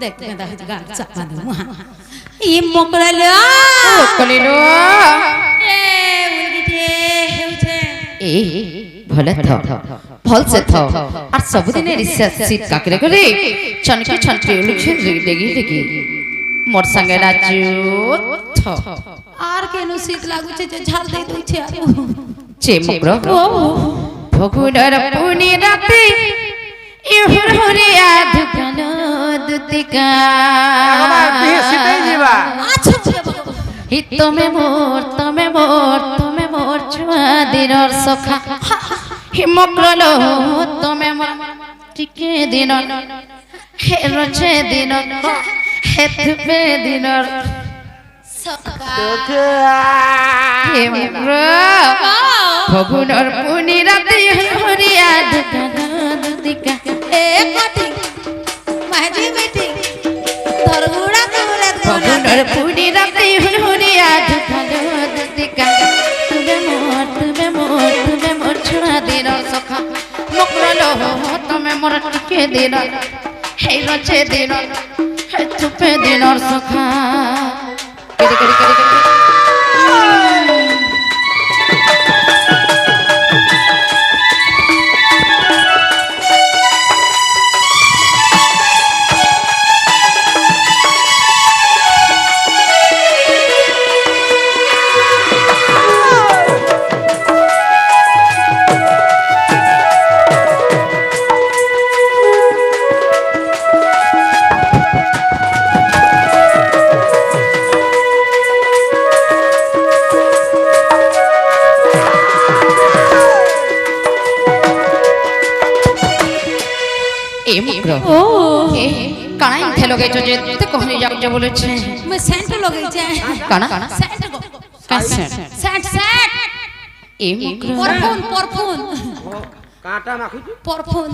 देख मैं गाल चापा दूँ ये मोकरालो कलिलो ए उलगिटे हेउछे ए भले था भल से था और सब दिन रिसर्च सीट काकरे करे छनके छनके लुखे देगी मोर संगे नाचू था आर केनु शीत लागुछे जे झाल दे दउछे आरो चे मुग्र भगुडर पुनी राते इहुर हुरिया दुकानो दुतिका हि तमे मोर छुआ दिनर सखा हि मुग्रलो तमे मोर टिके दिनर हे रचे दिनर हे तुपे दिनर हे मुग्र भगुडर पुनी राते हुरिया दुकानो दुतिका ए कथि माजी बेटी तरगुड़ा कोला भगुडर पुनी राते हुरिया दुकानो दुतिका तुमे मोर छुआ दिनर सखा मुग्रलो तमे मोर टिके दिनर हे रचे दिनर हे तुपे दिनर सखा ओ काना थे लगे जो जे ते कहले जाक जे बोले छे मैं सेंट लगे छे काना सेंट गो कैसे सेंट ए मुग्र परफ्यूम कांटा माखु परफ्यूम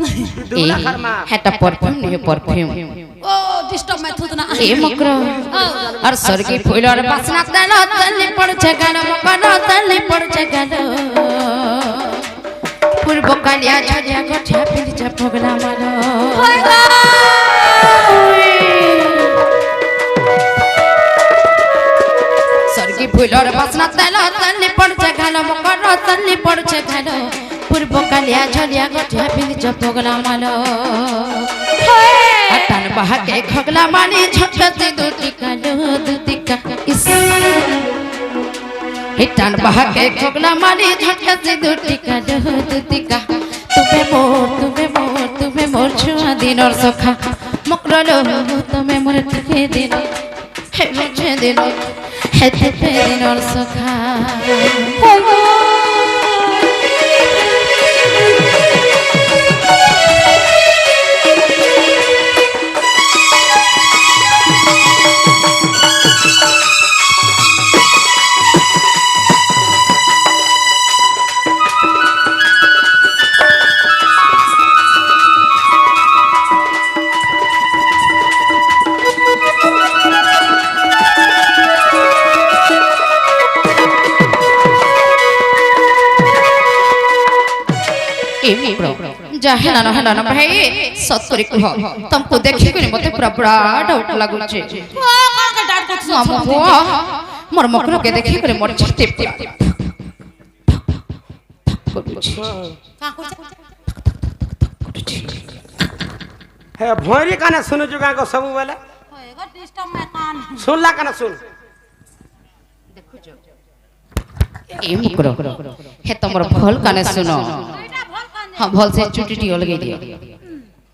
हेटा परफ्यूम नहीं परफ्यूम ओ डिस्टर्ब मैं थुतना ए मुग्र और सरगी फूल और बासना तनो तल्ली पड़ छे गानो मकनो तल्ली पड़ छे गानो पूर्व कालिया छजिया गठिया पिली छ पगला मानो सरगी फूल और बासना तनो तल्ली पड़ छे गानो मकनो तल्ली पड़ छे गानो पूर्व कालिया छजिया गठिया पिली छ पगला मानो अटन बहा के खगला मानी झटके दुटिका इस हिटन बहा के खगला मानी झटके दुटिका तुमे मोर छुआ दिनर सखा मुकरलो तुमे मोर टिके दिन हे मुझे दिन हे तुपे दिनर सखा हेला ना भाई सत करी कह तुमको देखि कोनी मते पूरा बड़ा डाउट लागु छे कोन के डाट कुछ मोर मकरो के देखि कोनी मोर छटे का कुछ हे भोरी काने सुनु जुगा को सब बेले होएगा डिस्टर्ब मैं कान सुनला काने सुन ए मुकरो हे तमर भल काने सुनो हां भल से चुटीटी अलगे दियो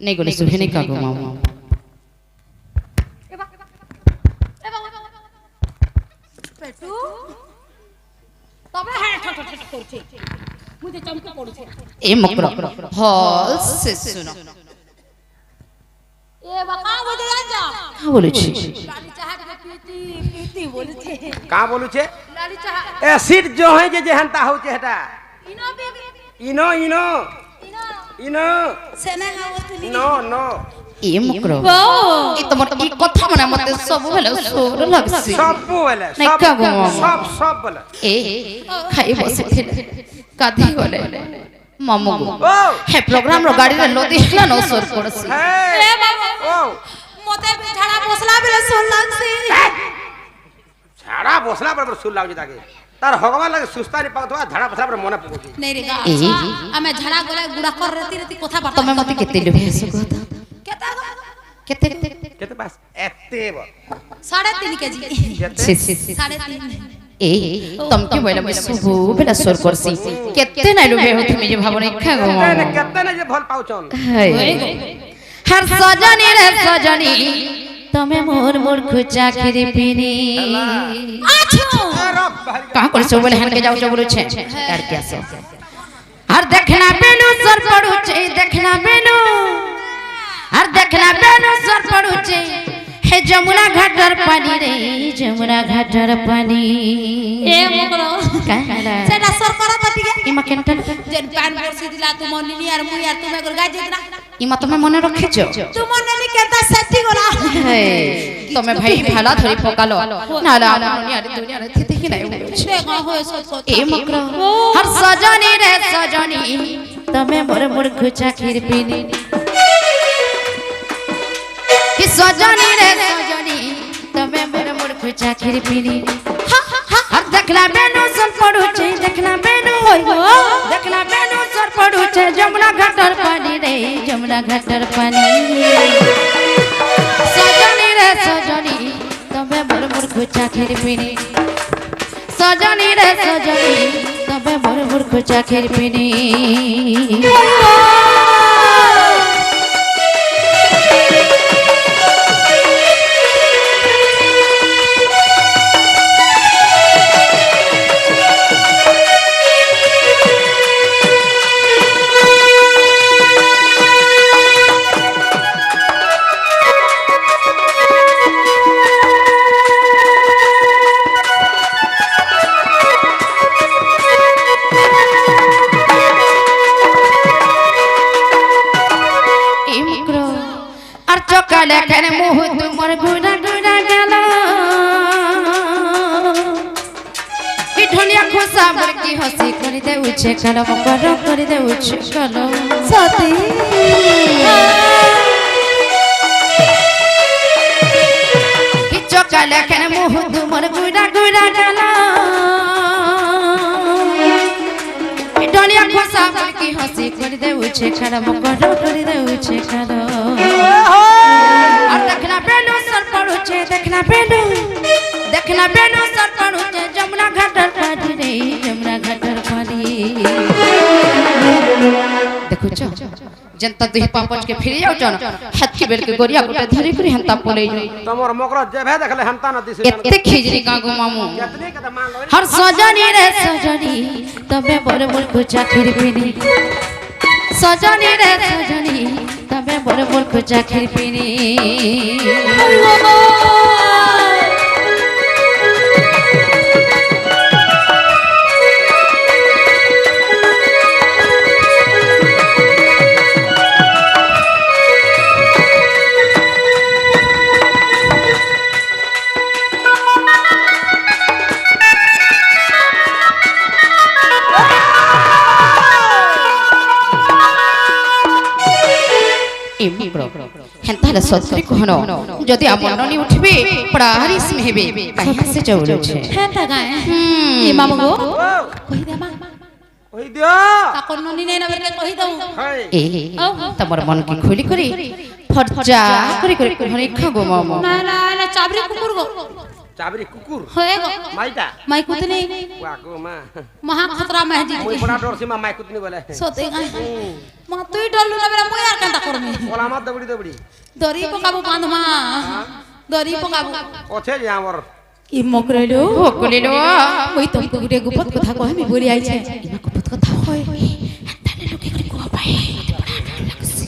नहीं गोले सुहे नहीं कागो मामा पेटू तबे है ठठ ठठ करछे मुझे चमके पड़छे ए मुकरो भल से सुनो ए बका बोले जा का बोले छी लाली चाह के पीती बोले छे का बोलु छे लाली चाह एसिड जो है जे जेहनता हो छे हेटा इनो बेबी इनो इनो सेना हावतली नो नो ଏ ମୁକର ଓ ଏ ତମର ଇ କଥା ମାନେ ମତେ ସବୁ ବେଲେ ସୋର ଲାଗସି सब बोले नहीं सब क्या गो सब सब बोले ए खाई बसिथिले काधी गले मामू गो ओ हे प्रोग्राम रो गाड़ी रे लोदी हला न सोर पड़सी हे ए बाबा ओ मते झाड़ा बसला बेले सोल लागसी झाड़ा बसला पर सुन लाग जाके तार भगवान लगे सुस्ता नहीं पातो झाड़ा बसला पर मने पकोची नहीं रे गा ए आमे झाड़ा गले गुड़ा कर रेती रेती কথা বার্তা तमे मते केते लुभे सो कहता केता केते केते पास एते ब 3.5 केजी केते सी सी 3.5 ए तुम के बोले मैं सब बेला सोर करसी केते नै लुभे हो तुम जे भावने खा गो केते ने जे भल पाउचन हाय हर सजनी रे सजनी तमे मोर मोर खुचा खिरी पिनी आछो कहां कर सो बोले हन के जाऊ बोलू छे यार क्या से हर देखना बेनु सर पड़ू छे देखना बेनु हर देखना बेनु सर पड़ू छे हे जमुना घाटर पानी रे जमुना घाटर पानी ए मकरो कहला सेटा सरकार पटिगे इमा केनटन जेन पान बरसी दिला तू मनिनी यार मु यार तुमे कर गाय जेतना इमा तमे मने रखिছো तू मनिनी केता सेठी गला हे तमे भाई भाला धरी पकालो नाला हमनी यार दुनिया रे थी कि नहीं देखा होय सोच सोच ए मकरो हर सजनी रे सजनी तमे मोर मोर खुचा खीर पीनी कि सजनी रे सजनी तमे मोर मोर खुचा खीर पीनी हर देखला बेनु सर पड़ू छे देखला बेनु होय देखला बेनु सर पड़ू छे जमुना घाटर पानी रे जमुना घाटर पानी सजनी रे सजनी तमे मोर मोर खुचा खीर पीनी सजनी रे सजनी तमे मोर मोर खुचा खीर पीनी लेखन मुह तुमर गुना गुना गला ढोलिया खोसा बड़की हसी कर दे उछे कलम कर दे उछे कलम सती कि चोका लेखन मुह तुमर गुना गुना गला ढोलिया खोसा बड़की हसी कर दे उछे कलम कर दे उछे कलम देखना बेनु सर पड़ू छे देखना बेनु सर पड़ू छे जमुना घाटर पानी रे जमुना घाटर पानी देखो छ जनता दुही पापच के फिर जाउ जन हत्ती बेर के गोरिया गोटे धरी करी हंता पले तमर मकरा जेभे देखले हंता न दिस एते खिजरी गागो मामू केतने के मान लो हर सजनी रे सजनी तबे बर बर खुचा खीर पीनी सजनी रे सजनी तबे बर बर खुचा खीर पीनी हेंता सत्री कहनो जदि आ मननी उठबे पड़ारिस में हेबे कहिया से चौलो छे हेंता गाय ए मामू गो कहि देबा ओइ दियो ताको ननी नै नबर के कहि दऊ ए तमर मन के खोली करी फरजा करी करी कहने खगो मामू ना ना ना चाबरी कुकुर गो चाबरी कुकुर होए गो माइटा माई कुतनी वाको मा महा खतरा महजी मोई बड़ा डर सीमा माई कुतनी बोले सोते गाय मा तुई डलु ना मेरा मोयार कांता करमी ओला मत दबड़ी दबड़ी दरी पकाबो बांधमा दरी पकाबो ओछे जे हमर की मकरेलो ओ कोलेलो ओई तुमको गुटे गुपत कथा कहमी बोली आई छे इमा गुपत कथा होय ताले लोके करी को पाए मते बड़ा डर लागसी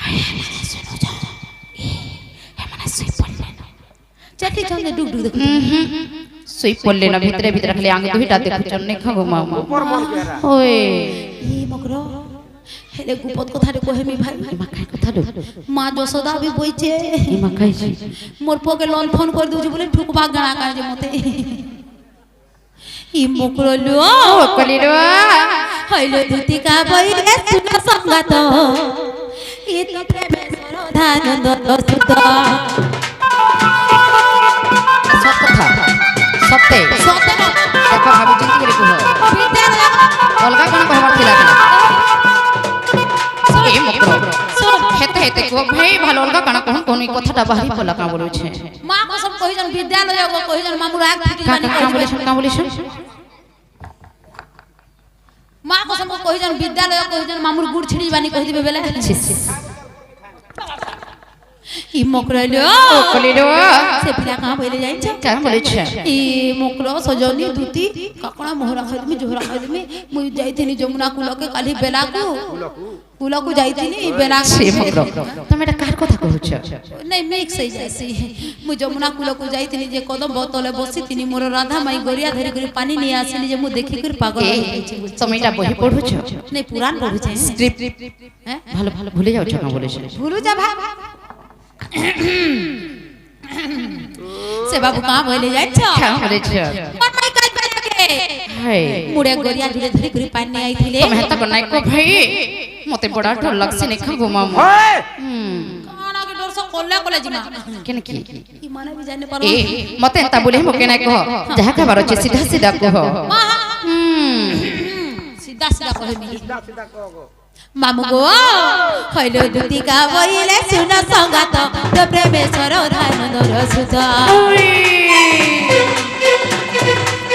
हाय माने सुनो जा ए माने सोई पड़ले चटी चंदे डुग डुग देखो सोई पड़ले ना भीतरे भीतर खाली आंग दुहिटा देखु चन्ने खगो मामू ऊपर मन केरा ओए ई मकरो হেলে গুপত কথাটা কহেমি ভাই মা কাই কথা দো মা যশোদা বি বইছে মা কাইছি মোর পকে লণ্ঠন করে দউছে বলে ঠুকবা গানা কাজে মতে ই মুকরলু ও কলিরো হইল ধুতিকা বইলে সুনা সঙ্গত ই তো প্রেমে সরধান দত সুত সব কথা সত্যি সতে দেখো ভাবি চিন্তা করে কুহ বিদ্যালয় অলগা কোন কহবার থিলা কিনা এ মকর শোন হেতে হেতে কুহ ভাই ভালো অলগা কোন কোন কোন কথাটা বাহির পলা কা বলুছে মা কসম কহিজন বিদ্যালয় গো কহিজন মামুর আগ ফিটি কা বানি কা বলিছ কা বলিছ মা কসম কহিজন বিদ্যালয় কহিজন মামুর গুড় ছিড়ি বানি কহি দিবে বেলে ই মকরলো ও কলিরো সে পিলা কা বইলে যাইছ কা বলিছ ই মকর সজনি দুতি কাকড়া মোহরা খাইদমি জোহরা খাইদমি মুই যাইতিনি যমুনা কুলকে কালি বেলাকু কুলকু যাইতিনি বেলাকু সে মকর তুমি এটা কার কথা কହୁছ নাই মিক্স হই যাইছি মুই যমুনা কুলকু যাইতিনি যে কদম বোতলে বসি তিনি মোর রাধা মাই গড়িয়া ধরি করে পানি নিয়ে আসিনি যে মু দেখি করে পাগল হই যাইছি তুমি এটা বহি পড়ুছ নাই পুরাণ পড়ুছে স্ক্রিপ্ট হ্যাঁ ভালো ভালো ভুলে যাওছ কা বলিছ ভুলু যা ভাই সে বাবু কা বইলে যাইছ কা বলিছ মাই কাজ লাগে হাই মুড়ে গড়িয়া ধরে ধরি করে পানি আইতিলে তুমি হেতা নাই কো ভাই মতে বড় ডর লাগছে নে খাবো মামু ওই কানা के डर से कोल्ला कोले जिमा কেনে কি ई माने भी जाने पारो এ মতে তা বলে মকে নাই কহ যাহা খাবার আছে সিধা সিধা কহ सीधा सीधा कहे मी সিধা সিধা কও গো मामू गो হইলো দুতি কা বইলে সুনা সঙ্গাত তো প্রেমেশ্বর ধান দর সুত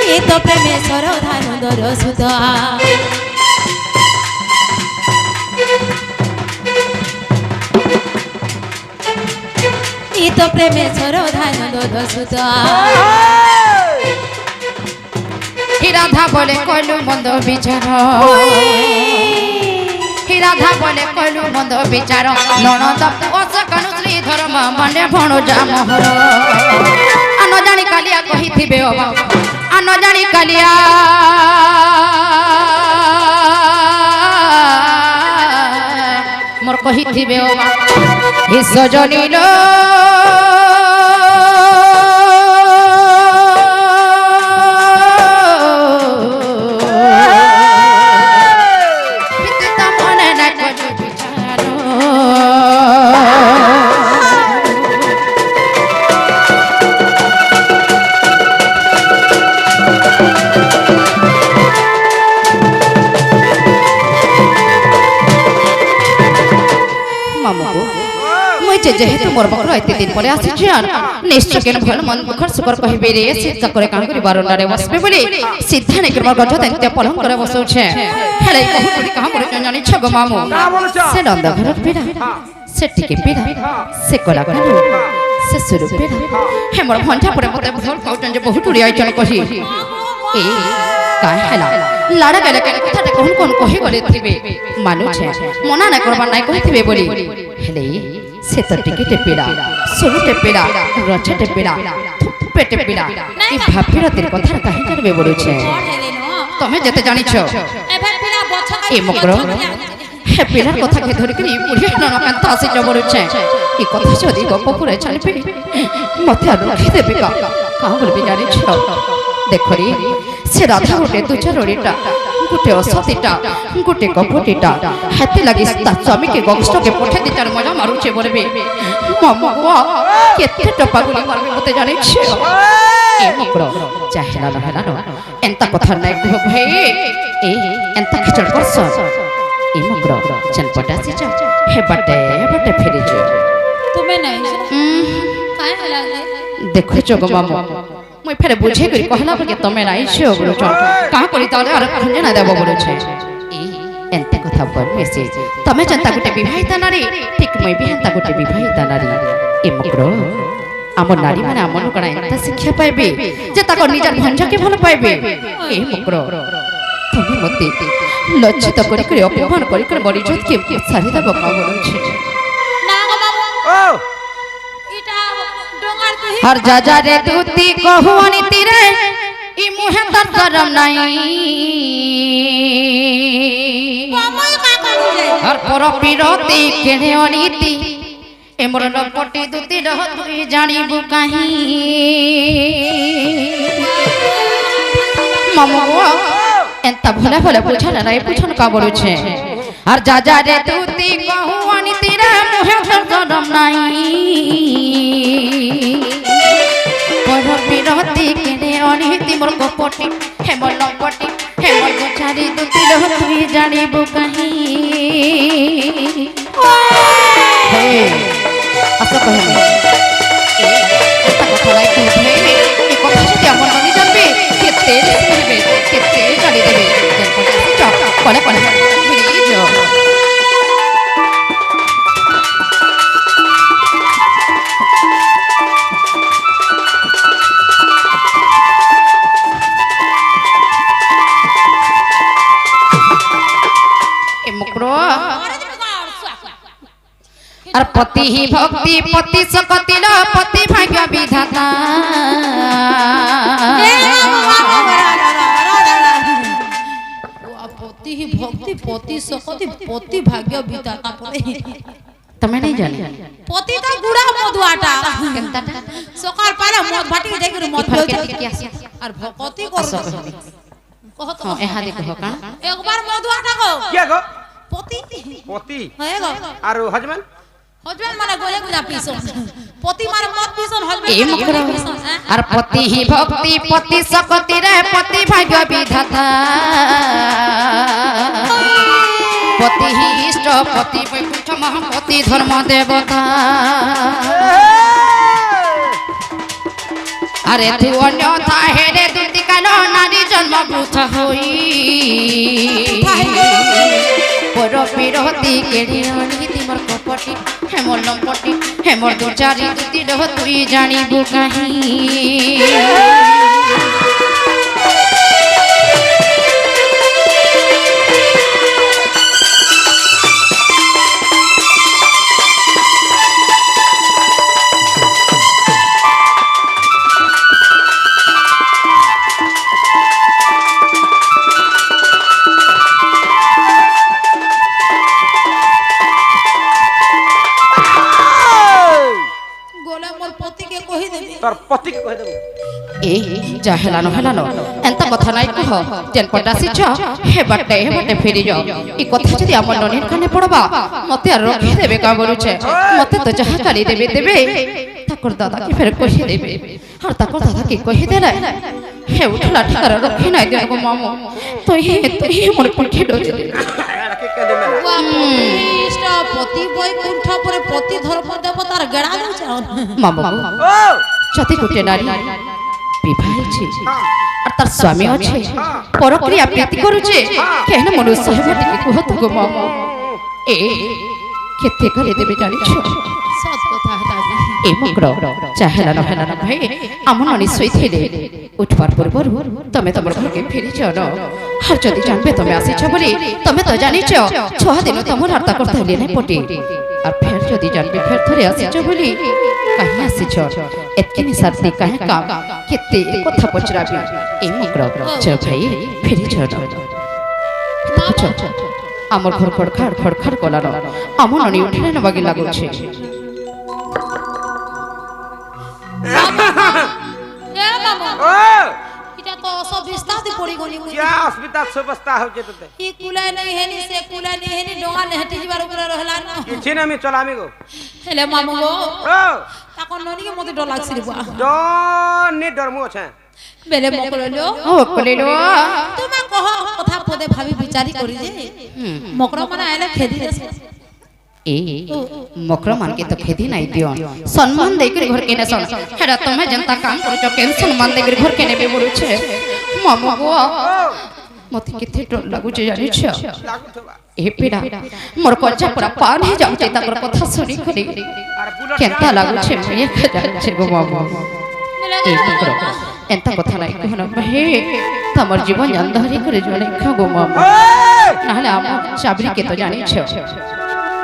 এ তো প্রেমেশ্বর ধান দর সুত এ তো প্রেমেশ্বর ধান দর সুত হি রাধা বলে কইলু মন্দ বিচার হি রাধা বলে কইলু মন্দ বিচার ননদ অসকানু শ্রীধর মানে ভণ জামহর আন জানি কালিয়া কহিথিবে অবা আন জানি কালিয়া মোর কহিথিবে অবা হি সজনীল যেহেতু মোর বকর এতে দিন পরে আসিছে আর নিশ্চয় কেন ভাল মন বকর সুকর কহিবে রে সিদ্ধা করে কাণ করি বারন্ডারে বসবে বলি সিদ্ধা নে করবার গজ তেতে পলং করে বসউছে হেলে বহুত কাম করে জানি ছগ মামু সে নন্দ ঘর পিড়া সে টিকে পিড়া সে কলা কালু সে সুরু পিড়া হে মোর ভঞ্জা পরে মতে ভর কাউটন যে বহুত উড়ি আইছন কহি এ কাই হেলা লাড়া গেলে কেন কথাটা কোন কোন কহি গলে থিবে মানুছে মনা না করবার নাই কহিথিবে বলি হেলে সে তো টিকেটে পেড়া সুরুটে পেড়া রচতে পেড়া পেটে পেড়া এই ভাবিরতের কথা কাহি জানবে বলুছে তুমি যেতে জানিছ এ মকর হে পেড়ার কথাকে ধরি করি বুড়ি ননকান্ত আসি বলুছে এই কথা যদি গপ করে জানবে মতে আর রক্ষি দেবে কা বলবি জানিছ দেখরি সে রাধা গোটে দুচরড়িটা গোটে অসতিটা গোটে কপটিটা হাতে লাগি তা স্বামীকে গংষ্টকে পঠে দি তার মজা মারুছে বলবে মামা কেতে টপা গুলি মারবে মতে জানিছ এ মকর চাহেলা না হেলা এন্তা কথা নাই কহ ভাই এ এন্তা খিচড় করছ এ মকর চল পটাসি যা হে বাটে ফেরি যা তুমি নাই কাই হলা দেখো গো মামা মই ফেরে বুঝে করি কহলা বকে তুমি রাইছো বলছ কা করি তাহলে আর খুঁজে না দেব বলছে এই এন্তে কথা বল মেসে তুমি চিন্তা গুটে বিবাহিতা নারী ঠিক মই বিহান্তা গুটে বিবাহিতা নারী এ মকর আমার নারী মানে আমন করা এন্তা শিক্ষা পাইবে যে তাকে নিজের ভঞ্জাকে ভালো পাইবে এ মকর তুমি মতে লজ্জিত করি করে অপমান করি করে বড় ইজ্জতকে সারি দেব কা বলছে না গো বাবু ও এটা ডোঙ্গার কহি हर जा रे दूती कहूनी तेरे ই মুহে তোর শরম নাই আর পর পিরতি কেনে অনীতি এমর লপটি দুতি রহ তুই জানিবু কাহি মামু এন্তা ভোলা ভোলা বুঝালা নাই বুঝন কা বলছে আর যা যা রে তুতি কহু অনীতি রে মুহে তোর শরম নাই পর পিরতি কেনে অনীতি মোর কপটি হেমর লপটি হেমর গোছারি দুতি রহ তুই জানিবু কাহি আচ্ছা কহে কথা লাই কুঠে এই কথা যদি আমার মনে জানবে কেতে দেবে কেতে গালি দেবে চল কলে কলে ফিরে যাও এ মুকরো আর পতি হি ভক্তি পতি সকতি ল পতি ভাগ্য বিধাতা পতি হি ভক্তি পতি সকতি পতি ভাগ্য বিধাতা পরে তুমি নাই জানি পতি তা গুড়া মধুয়াটা কেনতাটা সকাল পারে মদ ভাটি যাই করে মদ কি আসে আর ভক্তি কর কহত এহা দেখো কান একবার মধুয়াটা গো কে গো পতি পতি হয়ে গো আর হাজবেন্ড হজবেন্ড মানে গোলে গুজা পিছন পতি মানে মদ পিছন এই মুকর আর পতি হি ভক্তি পতি সকতি রে পতি ভাগ্য বিধাতা পতি হি ইষ্ট পতি বৈকুণ্ঠ মহাপতি ধর্ম দেবতা আরে তু অন্যথা হেরে দুটি কাল নারী জন্ম বৃথা হই পর বিরতি কেড়ে অনীতি মোর কপটি হেমর লম্পটি হেমর দুচারি দুটি রহ তুই জানিবু কাহি গোলে মোর পতিকে কহি দেবি তোর পতি কই দেব এ যা হেলানো হেলানো এন্তা কথা নাই কহ যেন পটা সিছ হে বাটে ফেরি যাও এই কথা যদি আমার ননির কানে পড়বা মতে আর রক্ষে দেবে কা বলুছে মতে তো যাহা কালি দেবে দেবে তাকর দাদা কি ফের কহি দেবে আর তাকর দাদা কি কহি দেলা হে উঠলা ঠিকার রক্ষে নাই দেব মামু তুই মোর পক্ষে ডরে রাখে কে দেবে ইষ্ট পতি বৈকুণ্ঠ পরে পতি ধর্ম দেবতার গড়া যাও মামু ও যদি গোটে নারী বিবাহিছে আর তার স্বামী আছে পরক্রিয়া প্রীতি করুছে কেন মনুষ্য হেবা টিকে কুহত গো মামু এ কেতে করে দেবে জানিছ সৎ কথা দাবি এই মুগ্র চাহেলানো হেলানো ভাই আমন নিশ্চয় ছিলে উঠবার পূর্বরু তুমি তোমার ঘরকে ফিরে যাও না আর যদি জানবে তুমি আসিছ বলে তুমি তো জানিছ 6 দিন তোমার আর তাকর তাইলে নাই পটে আর ফের যদি জানবে ফের ধরে আসিছ বলে কাহি আসিছ এতকিনি সাথে কাহে কাম কেতে কথা পচরাবি এই মুগ্র চল ভাই ফিরে যাও না চল আমার ঘর খড়খড় কলানো আমন অনি উঠে না বাকি লাগুছে এ মামা ও এটা তো সব বিস্তার পড়ি গনি क्या अस्मिता सुबस्ता होचे तते ই কুলাই নাই হেনি সে কুলাই নাই হেনি ডোঙা নেহটি জিবার উপরে রহলা না किछि ना मी चलामी गो হেলে মামু গো ओ তাকন ননিকে মতে ডর লাগছি রে বুয়া डन नि डरमु আছে বেলে মকরলো ও কলিলো তোমা কহ কথা পদে ভাবি বিচারি করি যে মকর মানে আইলে খেদি দেছে ए मकरमान के तो खेती नहीं दियो सम्मान देकर घर के ने सन हेरा तुम्हें जनता काम करू जो केन सम्मान देकर घर के ने बे बोलु छे मामू गो मते केते डर लागु जे जानि छ लागु थबा ए पीड़ा मोर कच्चा पूरा पान ही जाउ जे तकर कथा सुनी खली আর বুলেট केनता लागु छे मैं खजा छे गो मामू ए मकर एंता कथा नहीं कहना हे तमर जीवन अंधारी करे जने खगो मामू नाले आम चाबरी के तो जानि छ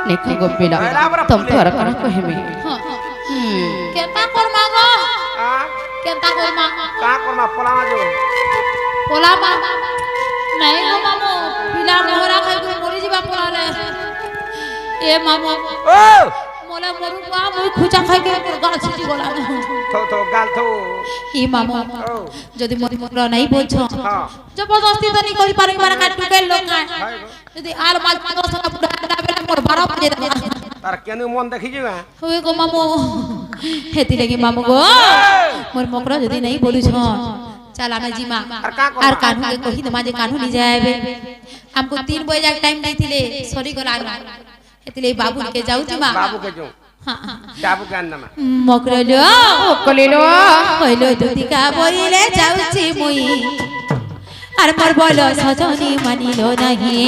नेखो गोपिला तुम तो अर करा कहे में কেতা কর মাগো आ কেতা কর মাগো का करमा पलाना जो पोला पा नहीं गो मामू पिला मोहरा खाई को मरी जीवा पोलाले ए मामू ओ मोला मरु बा मुई खुचा खाई के गाल छिटी गला थो गाल थो ई मामू ओ যদি মরি মোরা নাই বলছো हां জবরদস্তি তো নি করি পারি মারা কাট টুকে লোক যদি আর মাল দশ না বুড়া বেলা মোর 12 বাজে तार केनु मन देखि जेगा हुए गो मामू हेती लगी मामू गो मोर मकरा যদি নাই বলুছ चल आमे जीमा আর কানু के कहि दमा जे कानू नि जाएबे हमको 3 बजे जाके टाइम नहीं थिले सॉरी गला हेतिले बाबू के जाऊ जीमा बाबू के जो हां बाबू के अन्नमा मकरा लो কলিলো কইলো দুতিকা বইলে যাউছি মুই আর মোর বল সজনি মানিলো নাহি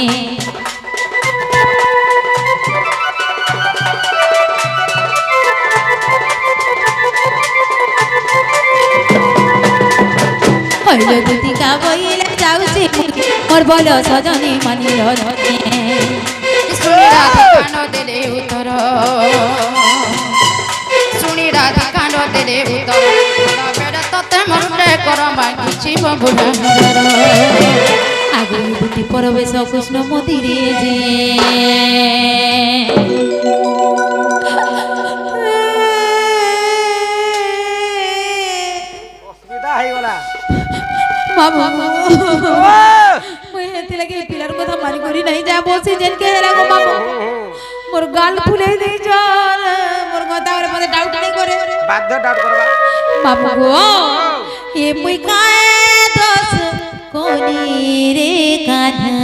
কইলো দুতিকা বইলে যাউছি মুই মোর বল সজনি মানিলো নাহি শুনি রাধা কানো দেলে উত্তর শুনি রাধা কানো দেলে উত্তর বেড়া ততে মরুরে করমা কিছু বগুড়া আগুন দুটি পরবেশ কৃষ্ণ মন্দিরে যে অসুবিধা হই গলা বাবা ओ মই হেতে লাগি পিলার কথা মারি করি নাই যা বসে যেন কে হেলা গো বাবা মোর গাল ফুলে দেই চল মোর কথা ওরে পরে ডাউট নাই করে বাধ্য ডাউট করবা বাবা গো এ মই কায় দোষ কোনি রে কানা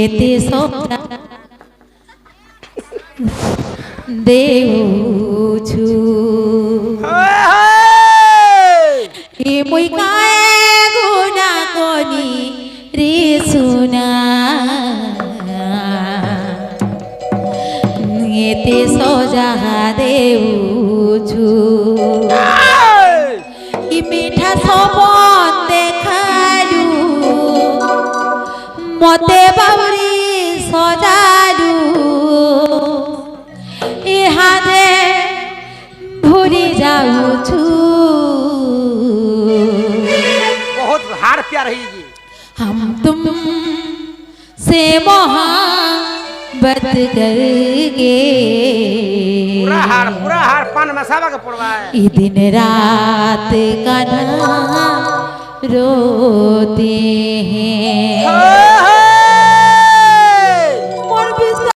এতে সবটা দেউছু এ মই কায় গুনা কোনি রে সুনা এতে সজা দেউছু ই মিঠা সপন দেখালু মতে বাউরি সজালু ইহাদে ভুলি যাউছু बहुत हार प्यार है जी हम तुम से मोहब्बत करके पूरा हार पान में साबा के पड़वा है ई दिन रात का रोते हैं